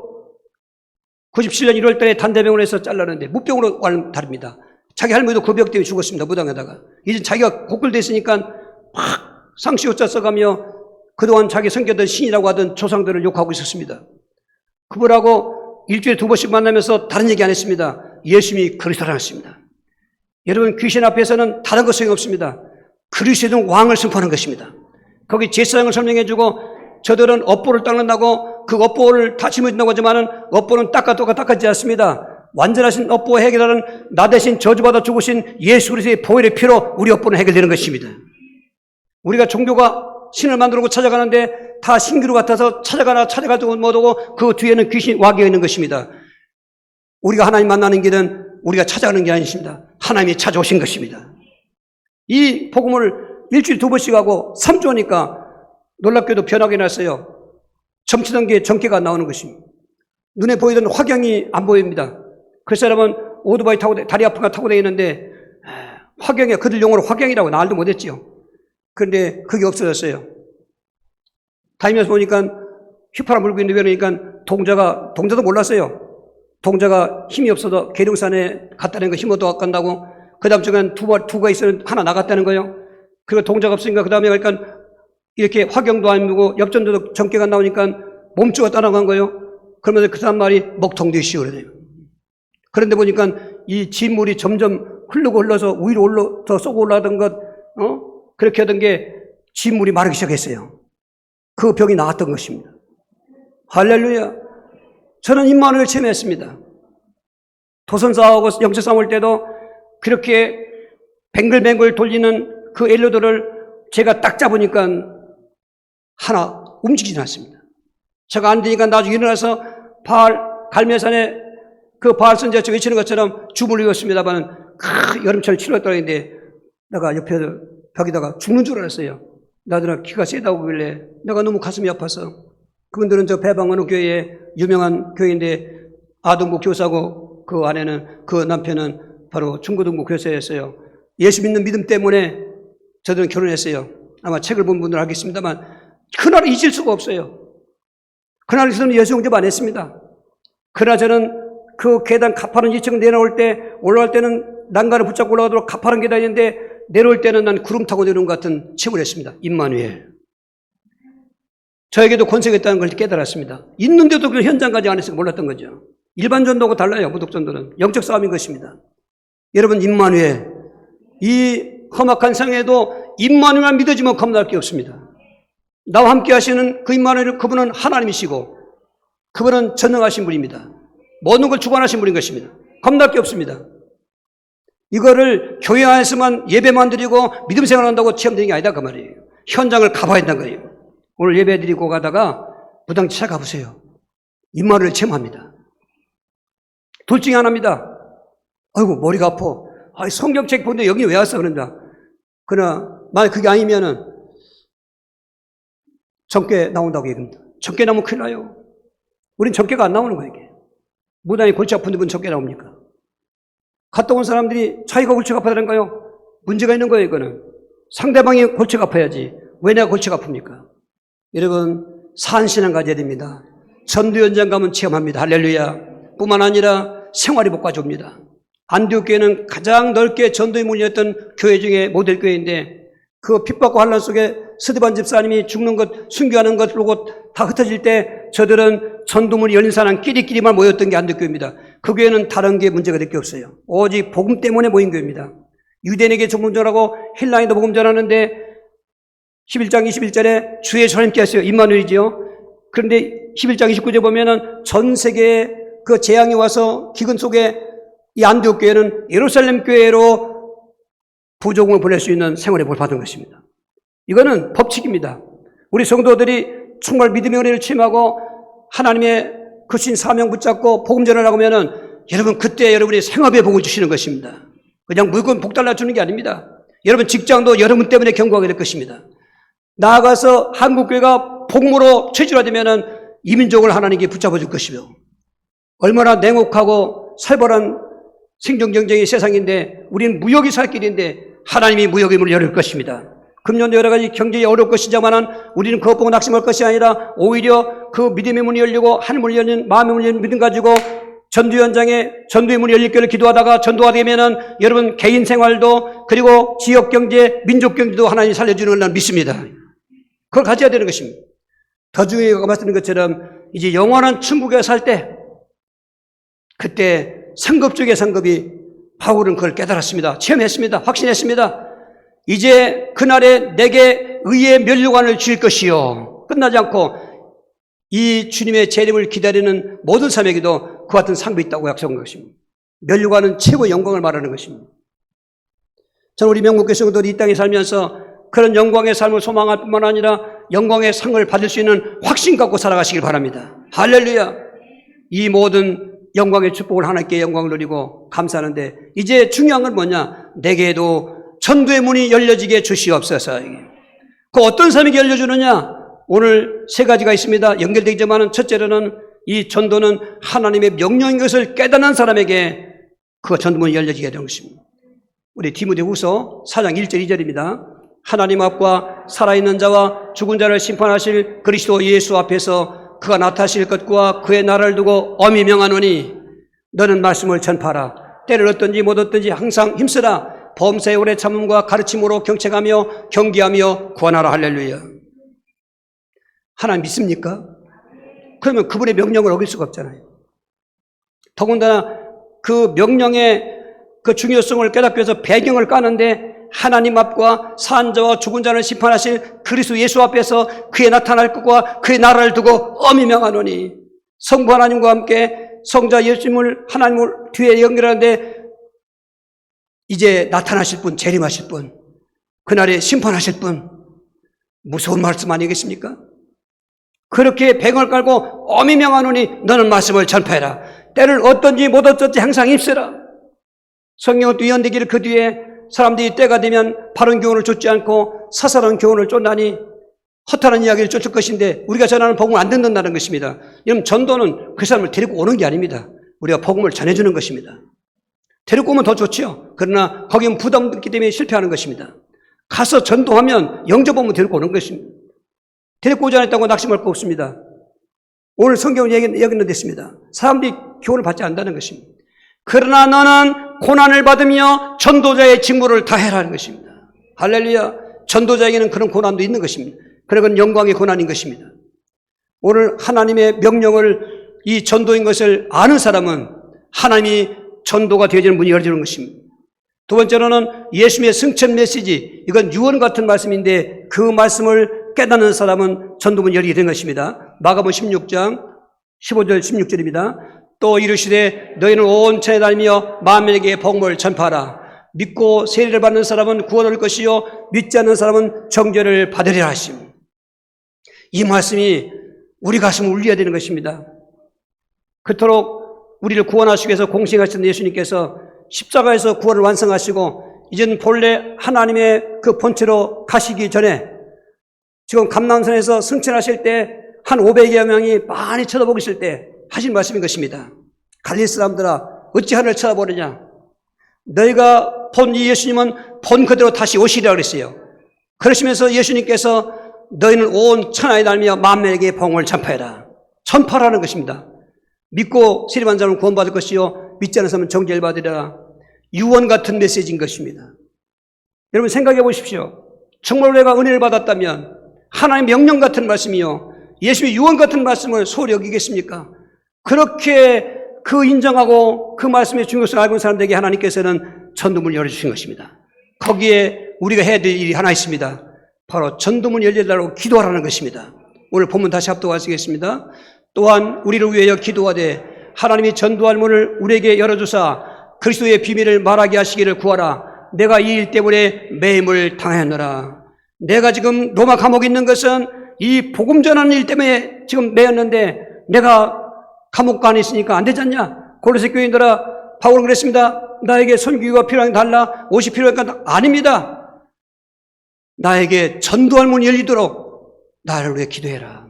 97년 1월 달에 단대병원에서 잘랐는데 무병으로 온 다리입니다. 자기 할머니도 그 병 때문에 죽었습니다. 무당에다가. 이제 자기가 고글됐으니까 막 상시호자 써가며 그동안 자기 섬겼던 신이라고 하던 조상들을 욕하고 있었습니다. 그분하고 일주일에 2번씩 만나면서 다른 얘기 안 했습니다. 예수님이 그리스도라는 것입니다. 여러분, 귀신 앞에서는 다른 것 소용없습니다. 그리스도는 왕을 선포하는 것입니다. 거기 제사장을 설명해주고 저들은 업보를 닦는다고 그 업보를 다 짊어진다고 하지만은 업보는 닦아도 닦아지지 않습니다. 완전하신 업보 해결하는 나 대신 저주받아 죽으신 예수 그리스도의 보혈의 피로 우리 업보는 해결되는 것입니다. 우리가 종교가 신을 만들고 찾아가는데 다 신기루 같아서 찾아가지고 못오고 그 뒤에는 귀신이 와 계어 있는 것입니다. 우리가 하나님 만나는 길은 우리가 찾아가는 게 아니십니다. 하나님이 찾아오신 것입니다. 이 복음을 일주일에 2번씩 하고 3주 하니까 놀랍게도 변하게 났어요. 점치던 게 전개가 안 나오는 것입니다. 눈에 보이던 화경이 안 보입니다. 그 사람은 오토바이 타고 다리 아픈가 타고 다니는데 화경이 그들 용어로 화경이라고 말도 못했지요. 그런데 그게 없어졌어요. 다니면서 보니까 휘파람 불고 있는데 그러니까 동자도 몰랐어요. 동자가 힘이 없어서 계룡산에 갔다는 거 힘 얻어 간다고. 그 다음 주간 두가 있으면 하나 나갔다는 거예요. 그리고 동자가 없으니까 그 다음에 그러니까 이렇게 화경도 아니고 엽전도도 전개가 나오니까 몸주가 떠나간 거예요. 그러면서 그 사람 말이 먹통되시오 그래요. 그런데 보니까 이 진물이 점점 흘러서 위로 더 쏘고 올라가던 것, 그렇게 하던 게 진물이 마르기 시작했어요. 그 병이 나았던 것입니다. 할렐루야. 저는 임마누엘 체험했습니다. 도선싸움하고 영적 싸움 할 때도 그렇게 뱅글뱅글 돌리는 그 엘로드를 제가 딱 잡으니까 하나 움직이지 않습니다. 제가 안 되니까 나중에 일어나서 갈매산에 그 바알 선지자 외치는 것처럼 주물르었습니다만 여름철 7월 달인데 내가 옆에 벽에다가 죽는 줄 알았어요. 나더러 키가 세다고 그러길래 내가 너무 가슴이 아파서. 그분들은 저 배방 어느 교회에 유명한 교회인데 아동부 교사고 그 아내는 그 남편은 바로 중고등부 교사였어요. 예수 믿는 믿음 때문에 저들은 결혼했어요. 아마 책을 본 분들은 알겠습니다만 그날을 잊을 수가 없어요. 그날에서는 예수 영접 안 했습니다. 그러나 저는 그 계단 가파른 2층 내려올 때 올라갈 때는 난간을 붙잡고 올라가도록 가파른 계단인데 내려올 때는 난 구름 타고 내려오는 것 같은 체험을 했습니다. 임마누엘. 저에게도 권세가 있다는 걸 깨달았습니다. 있는데도 그 현장까지 안 했으니까 몰랐던 거죠. 일반 전도하고 달라요. 무독 전도는. 영적 싸움인 것입니다. 여러분, 임마누엘. 이 험악한 상에도 임마누엘만 믿어지면 겁날 게 없습니다. 나와 함께 하시는 그 임마누엘, 그분은 하나님이시고 그분은 전능하신 분입니다. 모든 걸 주관하신 분인 것입니다. 겁날 게 없습니다. 이거를 교회 안에서만 예배만 드리고 믿음 생활한다고 체험되는 게 아니다 그 말이에요. 현장을 가봐야 된다는 거예요. 오늘 예배 드리고 가다가 무당지 찾아가보세요. 임마누엘 체험합니다. 둘 중에 하나입니다. 아이고 머리가 아파. 성경책 보는데 여기 왜 왔어 그런다. 그러나 만약 그게 아니면은 적게 나온다고 얘기합니다. 적게 나오면 큰일 나요. 우린 적게가 안 나오는 거예요. 이게. 무당이 골치 아픈 분은 적게 나옵니까? 갔다 온 사람들이 자기가 골치가 아파하는 거예요. 문제가 있는 거예요, 이거는. 상대방이 골치가 아파야지. 왜 내가 골치가 아픕니까? 여러분, 산신앙 가져야 됩니다. 전도 현장 가면 체험합니다. 할렐루야. 뿐만 아니라 생활의복까지 옵니다. 안디옥 교회는 가장 넓게 전도의 문이 였던 교회 중에 모델 교회인데 그 핍박과 환난 속에 스데반 집사님이 죽는 것, 순교하는 것 보고 다 흩어질 때 저들은 전도문이 열린 사람 끼리끼리만 모였던 게 안디옥 교회입니다. 그 교회는 다른 게 문제가 될 게 없어요. 오직 복음 때문에 모인 교회입니다. 유대인에게 복음 전하고 헬라인도 복음 전하는데 11장 21절에 주의 주님께 하세요. 임마누엘이지요. 그런데 11장 29절에 보면은 전 세계에 그 재앙이 와서 기근 속에 이 안디옥 교회는 예루살렘 교회로 부족을 보낼 수 있는 생활의 복을 받은 것입니다. 이거는 법칙입니다. 우리 성도들이 정말 믿음의 은혜를 취임하고 하나님의 그 신 사명 붙잡고 복음 전하려고 하면은 여러분 그때 여러분이 생업의 복을 주시는 것입니다. 그냥 물건 복 달라주는 게 아닙니다. 여러분 직장도 여러분 때문에 경고하게 될 것입니다. 나아가서 한국교회가 복음으로 체질화되면은 이민족을 하나님께 붙잡아 줄 것이며 얼마나 냉혹하고 살벌한 생존경쟁의 세상인데 우리는 무역이 살 길인데 하나님이 무역의 문을 열을 것입니다. 금년도 여러 가지 경제에 어려울 것이지만은 우리는 그것 보고 낙심할 것이 아니라 오히려 그 믿음의 문이 열리고 하늘문이 열린 마음의 문이 열린 믿음 가지고 전도 현장에 전도의 문이 열릴 거를 기도하다가 전도가 되면은 여러분 개인 생활도 그리고 지역 경제, 민족 경제도 하나님이 살려주는 걸 난 믿습니다. 그걸 가져야 되는 것입니다. 더중에가 말씀드린 것처럼 이제 영원한 천국에 살 때 그때 상급 중의 상급이 바울은 그걸 깨달았습니다. 체험했습니다. 확신했습니다. 이제 그날에 내게 의의 면류관을 주실 것이요. 끝나지 않고 이 주님의 재림을 기다리는 모든 사람에게도 그 같은 상급이 있다고 약속한 것입니다. 면류관은 최고의 영광을 말하는 것입니다. 저는 우리 명목교 성도들이 이 땅에 살면서 그런 영광의 삶을 소망할 뿐만 아니라 영광의 상을 받을 수 있는 확신 갖고 살아가시길 바랍니다. 할렐루야. 이 모든 영광의 축복을 하나님께 영광을 누리고 감사하는데 이제 중요한 건 뭐냐? 내게도 전도의 문이 열려지게 주시옵소서. 그 어떤 사람에게 열려주느냐? 오늘 세 가지가 있습니다. 연결되지만은 첫째로는 이 전도는 하나님의 명령인 것을 깨닫는 사람에게 그 전도문이 열려지게 되는 것입니다. 우리 디모데후서 4장 1절 2절입니다. 하나님 앞과 살아있는 자와 죽은 자를 심판하실 그리스도 예수 앞에서 그가 나타나실 것과 그의 나라를 두고 엄히 명하노니 너는 말씀을 전파하라. 때를 얻든지 못 얻든지 항상 힘쓰라. 범사의 오래 참음과 가르침으로 경책하며 경계하며 구원하라. 할렐루야. 하나님 믿습니까? 그러면 그분의 명령을 어길 수가 없잖아요. 더군다나 그 명령의 그 중요성을 깨닫기 위해서 배경을 까는데 하나님 앞과 산 자와 죽은 자를 심판하실 그리스도 예수 앞에서 그의 나타날 것과 그의 나라를 두고 엄히 명하노니 성부 하나님과 함께 성자 예수님을 하나님을 뒤에 연결하는데 이제 나타나실 분, 재림하실 분, 그날에 심판하실 분, 무서운 말씀 아니겠습니까? 그렇게 배경을 깔고 엄히 명하노니 너는 말씀을 전파해라. 때를 얻든지 못 얻든지 항상 입쓰라. 성경은 또 예언되기를 그 뒤에 사람들이 때가 되면 바른 교훈을 쫓지 않고 사사로운 교훈을 쫓나니 허탄한 이야기를 쫓을 것인데 우리가 전하는 복음을 안 듣는다는 것입니다. 여러분 전도는 그 사람을 데리고 오는 게 아닙니다. 우리가 복음을 전해주는 것입니다. 데리고 오면 더 좋죠. 그러나 거기는 부담 듣기 때문에 실패하는 것입니다. 가서 전도하면 영접하면 데리고 오는 것입니다. 데리고 오지 않았다고 낙심할 거 없습니다. 오늘 성경 얘기는 됐습니다. 사람들이 교훈을 받지 않는다는 것입니다. 그러나 너는 고난을 받으며 전도자의 직무를 다해라는 것입니다. 할렐루야. 전도자에게는 그런 고난도 있는 것입니다. 그건 영광의 고난인 것입니다. 오늘 하나님의 명령을 이 전도인 것을 아는 사람은 하나님이 전도가 되어지는 문이 열어지는 것입니다. 두 번째로는 예수님의 승천 메시지, 이건 유언 같은 말씀인데 그 말씀을 깨닫는 사람은 전도문이 열리게 된 것입니다. 마가복음 16장 15절 16절입니다. 또 이르시되 너희는 온 천에 다니며 만민에게 복음을 전파하라. 믿고 세례를 받는 사람은 구원을 얻을 것이요 믿지 않는 사람은 정죄를 받으리라 하심. 이 말씀이 우리 가슴을 울려야 되는 것입니다. 그토록 우리를 구원하시기 위해서 공생하신 예수님께서 십자가에서 구원을 완성하시고 이제는 본래 하나님의 그 본체로 가시기 전에 지금 감람산에서 승천하실 때 한 500여 명이 많이 쳐다보고 있을 때 하신 말씀인 것입니다. 갈릴리 사람들아 어찌 하늘을 쳐다보느냐. 너희가 본 이 예수님은 본 그대로 다시 오시리라 그랬어요. 그러시면서 예수님께서 너희는 온 천하에 다니며 만민에게 복음을 전파해라. 전파라는 것입니다. 믿고 세례받은 자는 구원받을 것이요 믿지 않은 사람은 정죄를 받으리라. 유언 같은 메시지인 것입니다. 여러분 생각해 보십시오. 정말 내가 은혜를 받았다면 하나님의 명령 같은 말씀이요 예수의 유언 같은 말씀을 소홀히 여기겠습니까? 그렇게 그 인정하고 그 말씀의 중요성을 알고 있는 사람들에게 하나님께서는 전도문을 열어주신 것입니다. 거기에 우리가 해야 될 일이 하나 있습니다. 바로 전도문이 열려달라고 기도하라는 것입니다. 오늘 본문 다시 합독하시겠습니다. 또한 우리를 위하여 기도하되 하나님이 전도할 문을 우리에게 열어주사 그리스도의 비밀을 말하게 하시기를 구하라. 내가 이 일 때문에 매임을 당하였노라. 내가 지금 로마 감옥에 있는 것은 이 복음 전하는 일 때문에 지금 매였는데 내가 감옥 안에 있으니까 안 되지 않냐? 고로새 교인들아, 바울은 그랬습니다. 나에게 선교가 필요한 달라 옷이 필요하니까 아닙니다. 나에게 전도할 문이 열리도록 나를 위해 기도해라.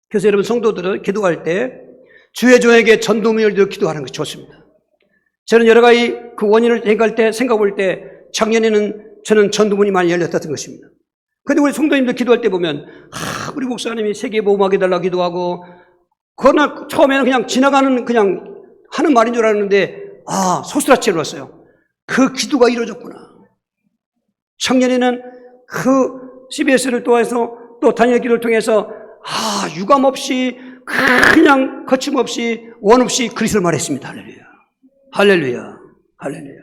그래서 여러분 성도들은 기도할 때 주의 종에게 전도문이 열리도록 기도하는 것이 좋습니다. 저는 여러 가지 그 원인을 생각해 볼 때 작년에는 저는 전도문이 많이 열렸던 것입니다. 그런데 우리 성도님들 기도할 때 보면 우리 목사님이 세계보험하게 해달라고 기도하고 그날 처음에는 그냥 지나가는 그냥 하는 말인 줄 알았는데 소스라치게 왔어요. 그 기도가 이루어졌구나. 작년에는 그 CBS를 통해서 또 단일 기도를 통해서 유감 없이 그냥 거침없이 원 없이 그리스도를 말했습니다. 할렐루야. 할렐루야. 할렐루야.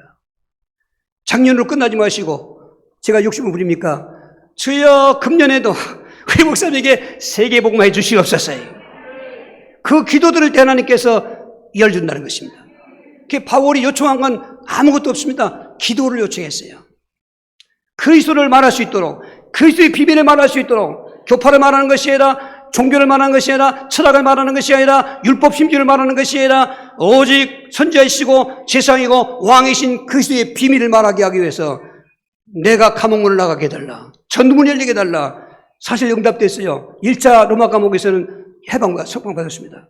작년으로 끝나지 마시고 제가 욕심을 부립니까? 주여 금년에도 우리 목사님에게 세계복음화 해주시옵소서. 그 기도들을 하나님께서 열어준다는 것입니다. 바울이 요청한 건 아무것도 없습니다. 기도를 요청했어요. 그리스도를 말할 수 있도록 그리스도의 비밀을 말할 수 있도록 교파를 말하는 것이 아니라 종교를 말하는 것이 아니라 철학을 말하는 것이 아니라 율법 심지를 말하는 것이 아니라 오직 선지자이시고 제사장이고 왕이신 그리스도의 비밀을 말하게 하기 위해서 내가 감옥문을 나가게 해달라. 전도문을 열리게 해달라. 사실 응답됐어요. 1차 로마 감옥에서는 석방받았습니다.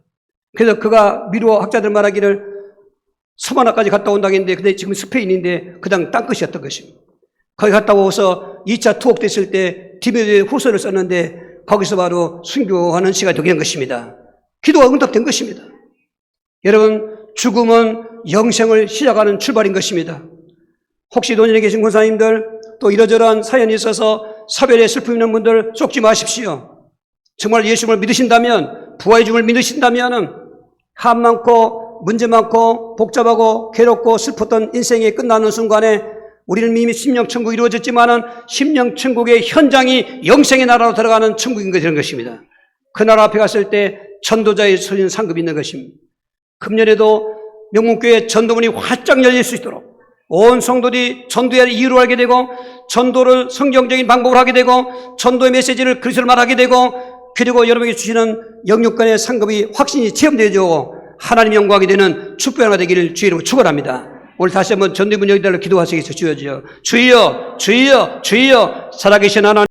그래서 그가 미루어 학자들 말하기를 서바나까지 갔다 온다고 했는데 근데 지금 스페인인데 그당 땅끝이었던 것입니다. 거기 갔다 오서 2차 투옥 됐을 때 디모데 후서를 썼는데 거기서 바로 순교하는 시간이 되게 된 것입니다. 기도가 응답된 것입니다. 여러분 죽음은 영생을 시작하는 출발인 것입니다. 혹시 논현에 계신 권사님들 또 이러저러한 사연이 있어서 사별의 슬픔 있는 분들 쏟지 마십시오. 정말 예수님을 믿으신다면 부활의 죽음을 믿으신다면 한 많고 문제 많고 복잡하고 괴롭고 슬펐던 인생이 끝나는 순간에 우리는 이미 심령천국이 이루어졌지만은 심령천국의 현장이 영생의 나라로 들어가는 천국인 것입니다. 그 나라 앞에 갔을 때 전도자의 소린 상급이 있는 것입니다. 금년에도 명문교회 전도문이 활짝 열릴 수 있도록 온 성도들이 전도의 이유를 알게 되고 전도를 성경적인 방법을 하게 되고 전도의 메시지를 그리스도를 말하게 되고 그리고 여러분에게 주시는 영육간의 상급이 확신이 체험되어지고 하나님 영광이 되는 축복이 되기를 주의 이름으로 축원합니다. 오늘 다시 한번 전도문 여기달라 기도하시겠어요. 주여 주여 주여 주여 살아계신 하나님